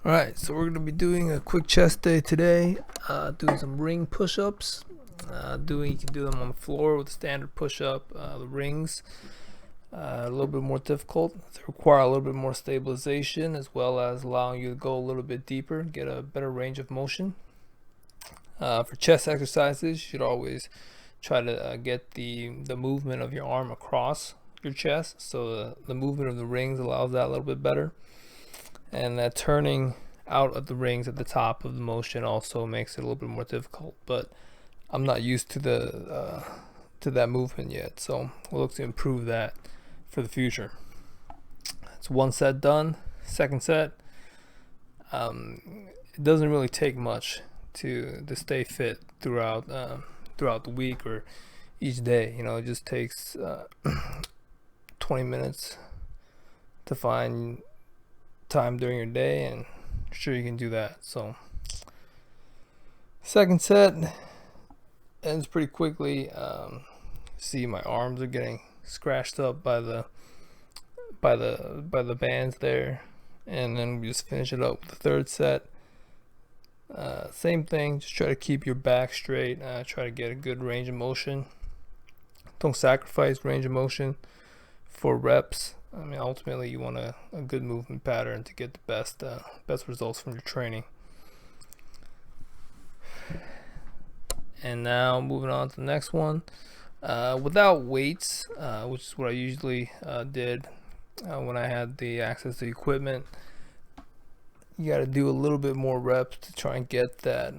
Alright, so we're going to be doing a quick chest day today, doing some ring push-ups. You can do them on the floor with a standard push-up. The rings, a little bit more difficult. They require a little bit more stabilization, as well as allowing you to go a little bit deeper, get a better range of motion. For chest exercises, you should always try to get the movement of your arm across your chest, so the movement of the rings allows that a little bit better. And that turning out of the rings at the top of the motion also makes it a little bit more difficult, but I'm not used to that movement yet, so we'll look to improve that for the future. It's one set done. Second set, it doesn't really take much to stay fit throughout the week or each day. It just takes 20 minutes to find time during your day, and sure you can do that. So second set ends pretty quickly. See, my arms are getting scratched up by the bands there, and then we just finish it up with the third set. Same thing, just try to keep your back straight, try to get a good range of motion. Don't sacrifice range of motion for reps. I mean, ultimately you want a good movement pattern to get the best results from your training. And now moving on to the next one, without weights, which is what I usually did when I had the access to equipment. You got to do a little bit more reps to try and get that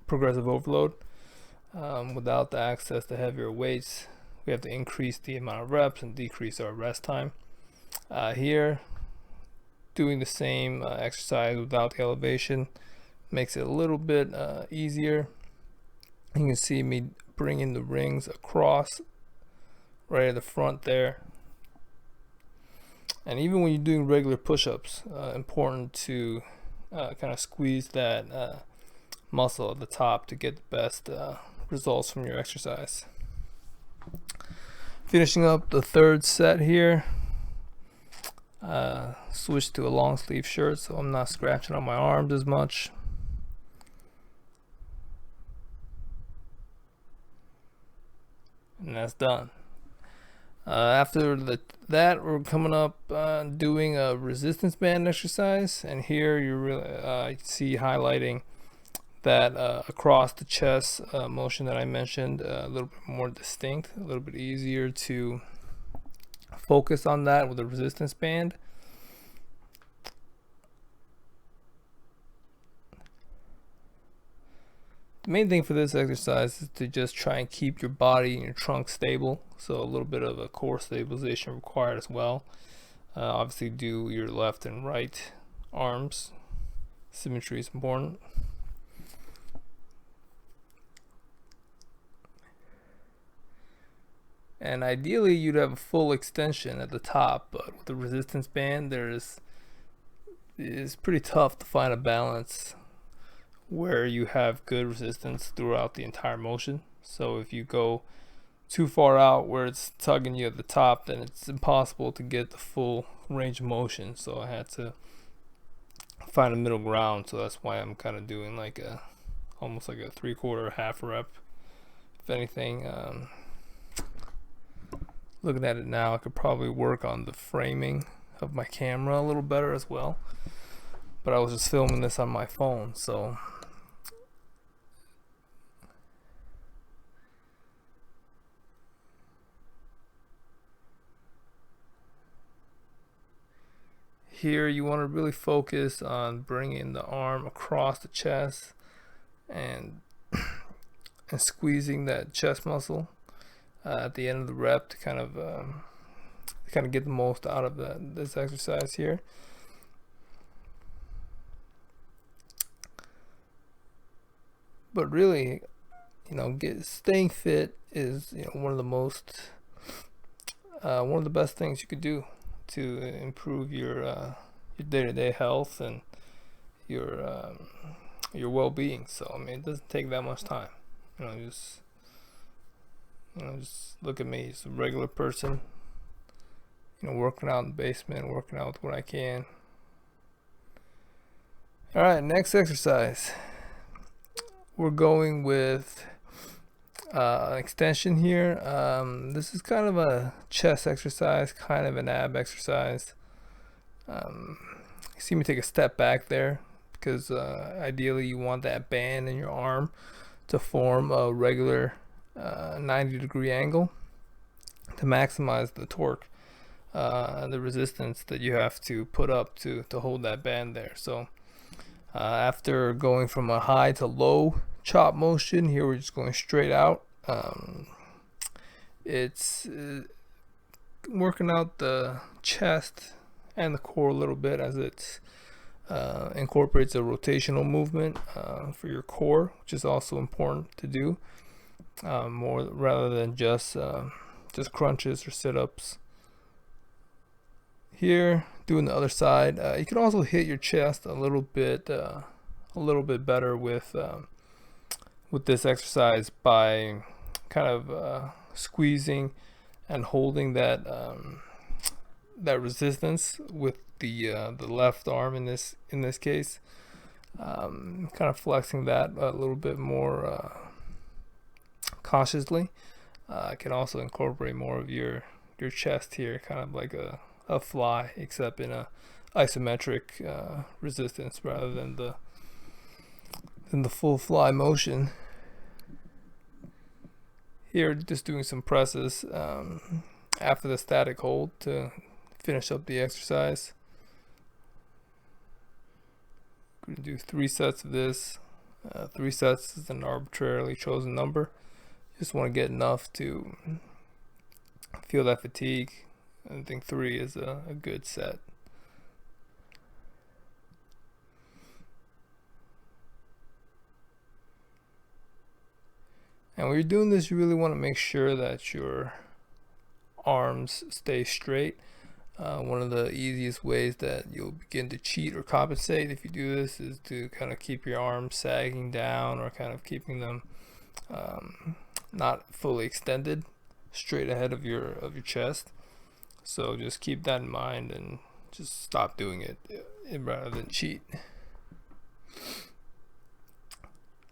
progressive overload. Without the access to heavier weights, we have to increase the amount of reps and decrease our rest time. Here, doing the same exercise without the elevation makes it a little bit easier. You can see me bringing the rings across right at the front there. And even when you're doing regular push-ups, important to kind of squeeze that muscle at the top to get the best results from your exercise. Finishing up the third set here, switch to a long sleeve shirt so I'm not scratching on my arms as much. And that's done. After that, we're coming up doing a resistance band exercise, and here you really see highlighting that across the chest motion that I mentioned, a little bit more distinct, a little bit easier to focus on that with a resistance band. The main thing for this exercise is to just try and keep your body and your trunk stable, so a little bit of a core stabilization required as well. Obviously do your left and right arms. Symmetry is important. And ideally you'd have a full extension at the top, but with the resistance band it's pretty tough to find a balance where you have good resistance throughout the entire motion. So if you go too far out where it's tugging you at the top, then it's impossible to get the full range of motion. So I had to find a middle ground, so that's why I'm kind of doing like almost like a 3/4 half rep, if anything. Looking at it now, I could probably work on the framing of my camera a little better as well, but I was just filming this on my phone, so here you want to really focus on bringing the arm across the chest and squeezing that chest muscle at the end of the rep to kind of get the most out of this exercise here. But really, staying fit is one of the best things you could do to improve your day-to-day health and your well-being. So I mean, it doesn't take that much time. Just look at me, just a regular person. working out in the basement, working out with what I can. All right, next exercise. We're going with an extension here. This is kind of a chest exercise, kind of an ab exercise. You see me take a step back there because ideally you want that band in your arm to form a regular 90-degree angle to maximize the torque, the resistance that you have to put up to hold that band there. So after going from a high to low chop motion, here we're just going straight out. It's working out the chest and the core a little bit as it incorporates a rotational movement for your core, which is also important to do more rather than just crunches or sit-ups. Here, doing the other side, you can also hit your chest a little bit better with this exercise by kind of squeezing and holding that resistance with the left arm in this case, kind of flexing that a little bit more cautiously. Can also incorporate more of your chest here, kind of like a fly, except in a isometric resistance rather than the full fly motion. Here, just doing some presses after the static hold to finish up the exercise. We're going to do 3 sets of this. 3 sets is an arbitrarily chosen number. Just want to get enough to feel that fatigue. I think 3 is a good set. And when you're doing this, you really want to make sure that your arms stay straight. One of the easiest ways that you'll begin to cheat or compensate if you do this is to kind of keep your arms sagging down, or kind of keeping them not fully extended straight ahead of your chest. So just keep that in mind and just stop doing it rather than cheat.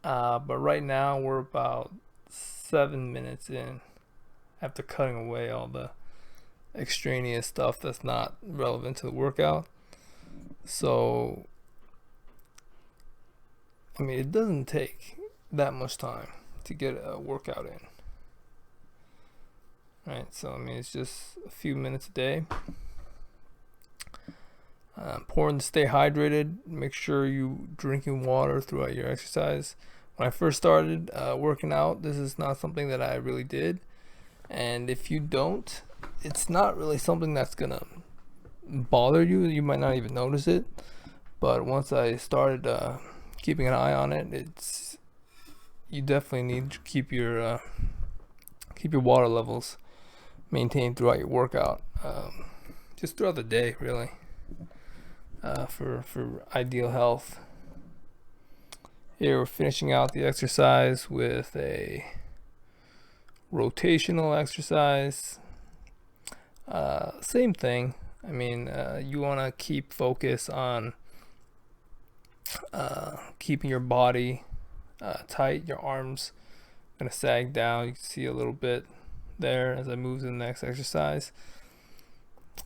But right now we're about 7 minutes in after cutting away all the extraneous stuff that's not relevant to the workout. So I mean, it doesn't take that much time to get a workout in. Right, so I mean, it's just a few minutes a day. Important to stay hydrated. Make sure you drinking water throughout your exercise. When I first started working out, this is not something that I really did, and if you don't, it's not really something that's gonna bother you. You might not even notice it, but once I started keeping an eye on it, you definitely need to keep your water levels maintained throughout your workout, just throughout the day, really, for ideal health. Here we're finishing out the exercise with a rotational exercise. Same thing. I mean, you want to keep focus on keeping your body tight. Your arms gonna sag down. You can see a little bit there as I move to the next exercise,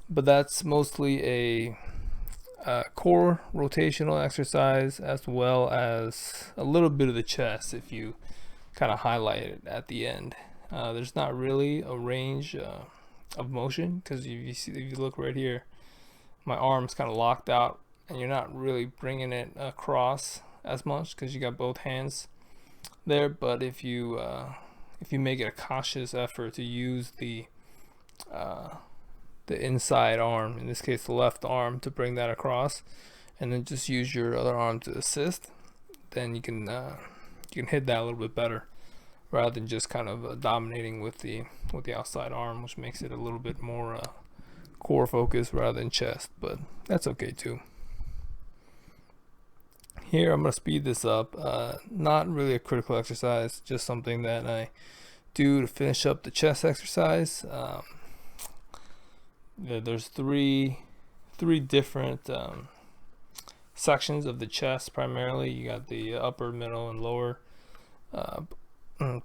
but that's mostly a core rotational exercise, as well as a little bit of the chest if you kind of highlight it at the end. There's not really a range of motion, because if you look right here, my arm's kind of locked out, and you're not really bringing it across as much because you got both hands there. But if you make it a conscious effort to use the inside arm, in this case the left arm, to bring that across, and then just use your other arm to assist, then you can hit that a little bit better, rather than just kind of dominating with the outside arm, which makes it a little bit more core focused rather than chest, but that's okay too. Here I'm going to speed this up. Not really a critical exercise, just something that I do to finish up the chest exercise. there's three different sections of the chest. Primarily, you got the upper, middle, and lower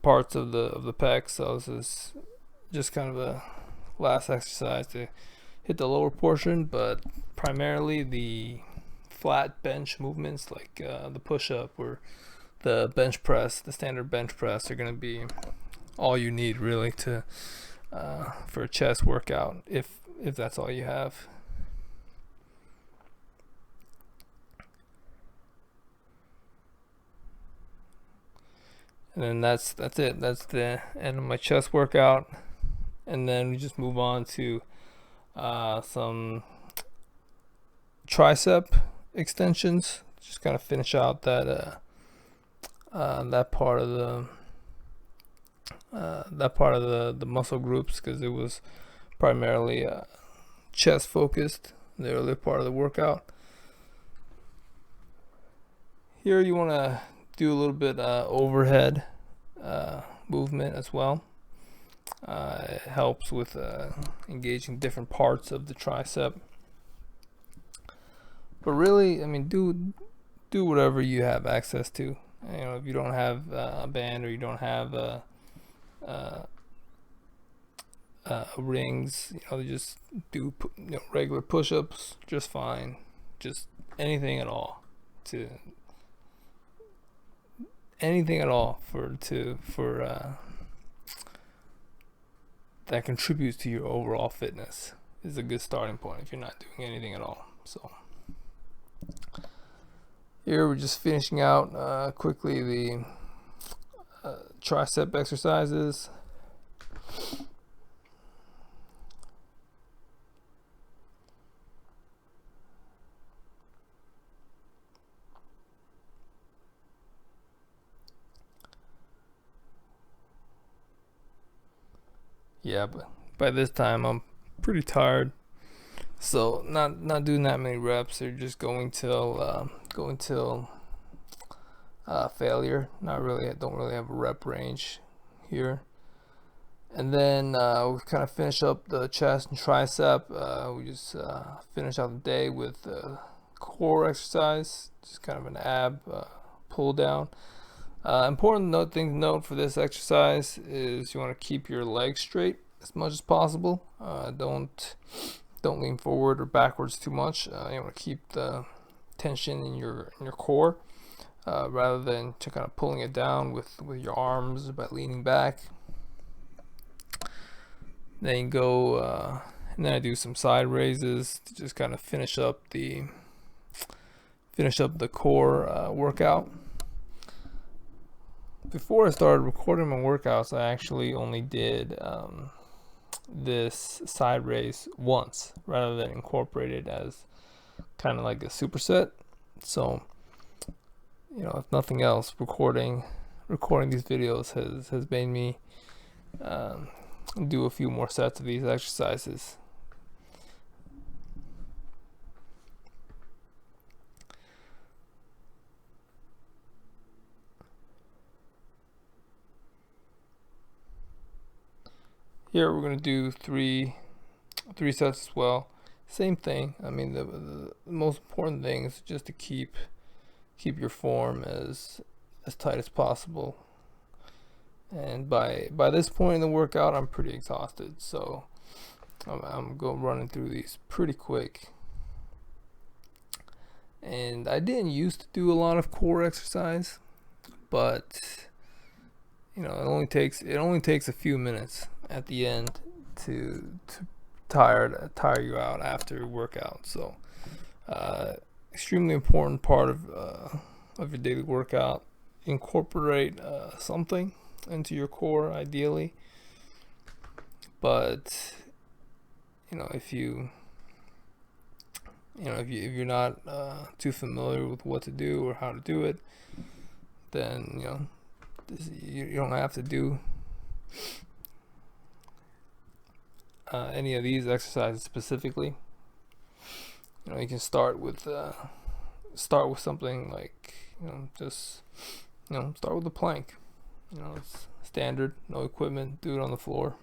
parts of the pec. So this is just kind of a last exercise to hit the lower portion, but primarily the flat bench movements like the push-up or the bench press, the standard bench press, are going to be all you need really to for a chest workout, if that's all you have. And then that's it. That's the end of my chest workout. And then we just move on to some tricep extensions. Just kind of finish out that that part of the muscle groups, because it was primarily chest focused in the earlier part of the workout. Here you want to do a little bit overhead movement as well. It helps with engaging different parts of the tricep. But really, I mean, do whatever you have access to. You know, if you don't have a band, or you don't have rings, you know, just do regular push-ups just fine. Just anything at all for that contributes to your overall fitness is a good starting point if you're not doing anything at all. So here we're just finishing out quickly the tricep exercises. Yeah, but by this time I'm pretty tired, so not doing that many reps, or just going till failure. Not really. I don't really have a rep range here. And then we kind of finish up the chest and tricep. We just finish out the day with core exercise, just kind of an ab pull down. Important thing to note for this exercise is you want to keep your legs straight as much as possible. Don't lean forward or backwards too much. You want to keep the tension in your core, rather than to kind of pulling it down with your arms by leaning back. Then go and then I do some side raises to just kind of finish up the core workout. Before I started recording my workouts, I actually only did this side raise once, rather than incorporate it as kind of like a superset. So, you know, if nothing else, recording these videos has made me do a few more sets of these exercises. Here we're going to do three sets as well. Same thing. I mean, the most important thing is just to keep your form as tight as possible. And by this point in the workout, I'm pretty exhausted, so I'm running through these pretty quick. And I didn't used to do a lot of core exercise, but you know, it only takes a few minutes at the end to tire you out after your workout. So extremely important part of your daily workout. Incorporate something into your core ideally, but you know, if you're not too familiar with what to do or how to do it, then you know, you don't have to do any of these exercises specifically. You know, you can start with something like, you know, just, you know, start with a plank. You know, it's standard, no equipment, do it on the floor.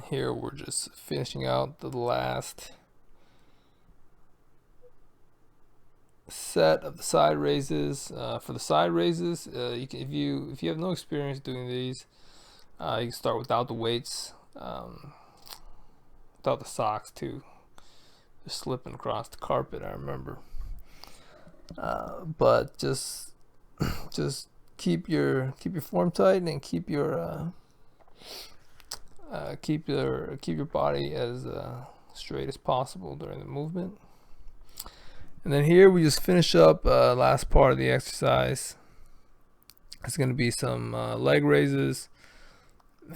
Here we're just finishing out the last set of the side raises. For the side raises, you can, if you have no experience doing these, you can start without the weights, without the socks too. Just slipping across the carpet, I remember. But just keep your form tight and keep your body as straight as possible during the movement. And then here we just finish up last part of the exercise. It's going to be some leg raises,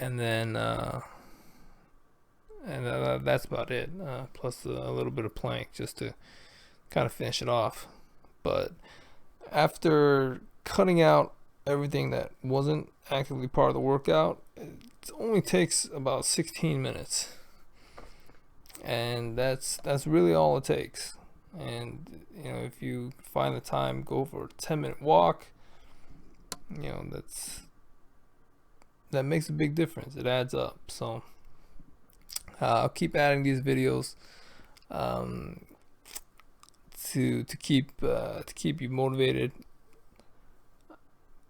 and then that's about it. Plus a little bit of plank just to kind of finish it off. But after cutting out everything that wasn't actively part of the workout, it only takes about 16 minutes, and that's really all it takes. And you know, if you find the time, go for a 10-minute walk. You know, that makes a big difference. It adds up. So I'll keep adding these videos to keep you motivated